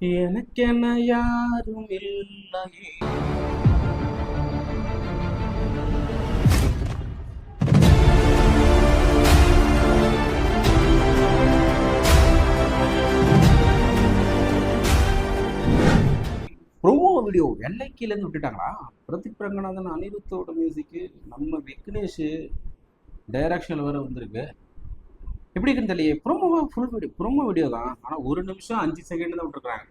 எனக்கென யாரும் இல்லையே. ப்ரோமோ வீடியோ எல்லைக்கிலேருந்து விட்டுட்டாங்களா? பிரதீப் ரங்கநாதன், அனிருத்தோட மியூசிக்கு, நம்ம விக்னேஷ் டைரக்ஷனில் வேறு வந்திருக்கு. எப்படி இருக்குன்னு தெரியல. ப்ரோமோ வீடியோ தான், ஆனால் 1 நிமிஷம் 5 செகண்ட் தான் விட்டுருக்குறாங்க.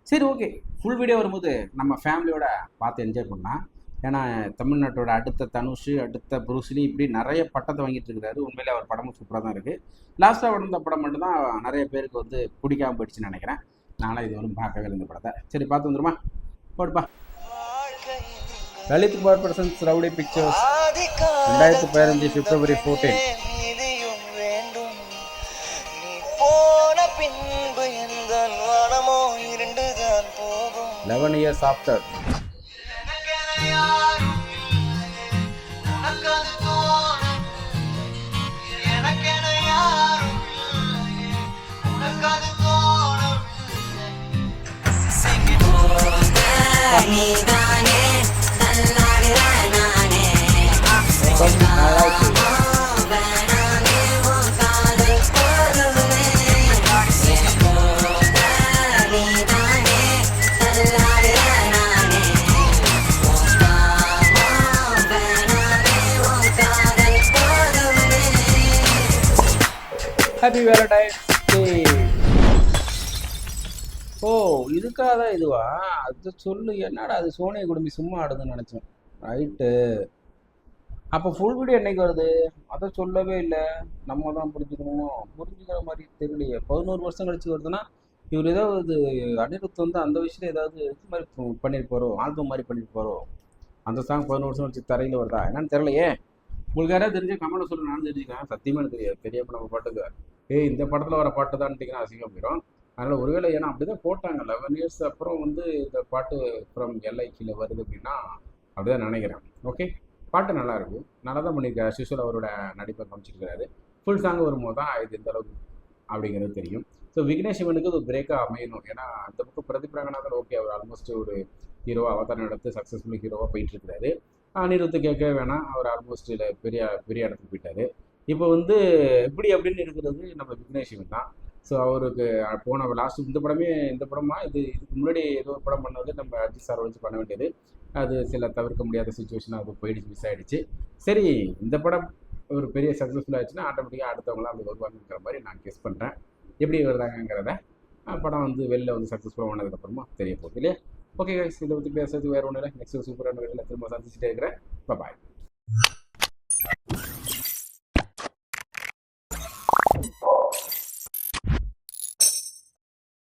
சரி, ஓகே. ஃபுல் வீடியோ வரும்போது நம்ம ஃபேமிலியோட பார்த்து என்ஜாய் பண்ணலாம். ஏன்னா தமிழ்நாட்டோட அடுத்த தனுஷ், அடுத்த புரூஸ்லி, இப்படி நிறைய பட்டத்தை வாங்கிட்டு இருக்கிறாரு. உண்மையிலே அவர் படமும் சூப்பராக தான் இருக்குது. லாஸ்ட்டாக வந்த படம் மட்டும்தான் நிறைய பேருக்கு வந்து பிடிக்காம போயிடுச்சுன்னு நினைக்கிறேன். நானும் இது வரும் பார்க்கவே இந்த படத்தை. சரி, பார்த்து வந்துருமா? போடுப்பா. Lalit Kumar presents rowdy pictures 2015 February 14. 11 years after. Happy valentine's day. ஓ, இதுக்காக தான் இதுவா? அது சொல்லு. என்னடா அது சோனியா குடும்பி சும்மா ஆடுதுன்னு நினச்சேன். ரைட்டு. அப்போ ஃபுல் வீடியோ என்னைக்கு வருது? அதை சொல்லவே இல்லை. நம்ம தான் புரிஞ்சுக்கணுமோ? புரிஞ்சுக்கிற மாதிரி தெரியலையே. 11 வருஷம் கழிச்சு வருதுன்னா இவர் ஏதாவது அனிருத் வந்து அந்த விஷயத்தில் ஏதாவது இது மாதிரி பண்ணியிருப்பாரோ, ஆல்பம் மாதிரி பண்ணியிருப்பாரோ? அந்த சாங் 11 வருஷம் கழிச்சு தரையில் வருதா என்னன்னு தெரியலையே. உங்களுக்கு யாராவது தெரிஞ்சு கமெண்ட் சொல்லி நான் தெரிஞ்சுக்கிறேன். சத்தியமாக எனக்கு தெரியாது. தெரியாம நம்ம பாட்டுக்கு இந்த படத்தில் வர பாட்டு தான்ட்டிங்கன்னா அசிங்கம் போயிடும். அதனால் ஒருவேளை ஏன்னா அப்படி தான் போட்டாங்க. 11 இயர்ஸ் அப்புறம் வந்து இந்த பாட்டு ஃப்ரம் எல்லை கீழே வருது அப்படின்னா அப்படி தான் நினைக்கிறேன். ஓகே, பாட்டு நல்லாயிருக்கும். நல்லா தான் பண்ணியிருக்காரு. சிசுவல் அவரோட நடிப்பை காமிச்சிருக்கிறாரு. ஃபுல் சாங் வரும்போது தான் இது எந்த அளவுக்கு அப்படிங்கிறது தெரியும். ஸோ விக்னேஷ் சிவனுக்கு ஒரு பிரேக்காக அமையணும். ஏன்னா அந்த பக்கம் பிரதீப் ரங்கநாதன் ஓகே, அவர் ஆல்மோஸ்ட் ஒரு ஹீரோவாக அவதாரம் எடுத்து சக்ஸஸ்ஃபுல் ஹீரோவாக போயிட்டுருக்கிறாரு. அனிருத்து கேட்கவே வேணாம், அவர் ஆல்மோஸ்ட் பெரிய பெரிய இடத்துக்கு போயிட்டார். இப்போ வந்து எப்படி அப்படின்னு இருக்கிறது நம்ம விக்னேஷ் சிவன் தான். ஸோ அவருக்கு போன லாஸ்ட் இந்த படமா இதுக்கு முன்னாடி ஏதோ ஒரு படம் பண்ணது நம்ம அஜித் சார் வச்சு பண்ண வேண்டியது. அது சில தவிர்க்க முடியாத சுச்சுவேஷன் அது போயிடுச்சு, மிஸ் ஆகிடுச்சு. சரி, இந்த படம் ஒரு பெரிய சக்ஸஸ்ஃபுல் ஆச்சுன்னா ஆட்டோமேட்டிக்காக அடுத்தவங்களாம் அப்படி வருவாங்கிற மாதிரி நான் கெஸ் பண்ணுறேன். எப்படி வருதாங்கிறத படம் வந்து வெளில வந்து சக்ஸஸ்ஃபுல்லாக ஆனதுக்கப்புறமா தெரிய போகுது இல்லையா? ஓகே கைஸ், இதை பற்றி பேசுறதுக்கு வேறு ஒன்றும் இல்லை. நெக்ஸ்ட் சூப்பரான வீட்டில் திரும்ப சந்திச்சுட்டே இருக்கிறேன். பாய்.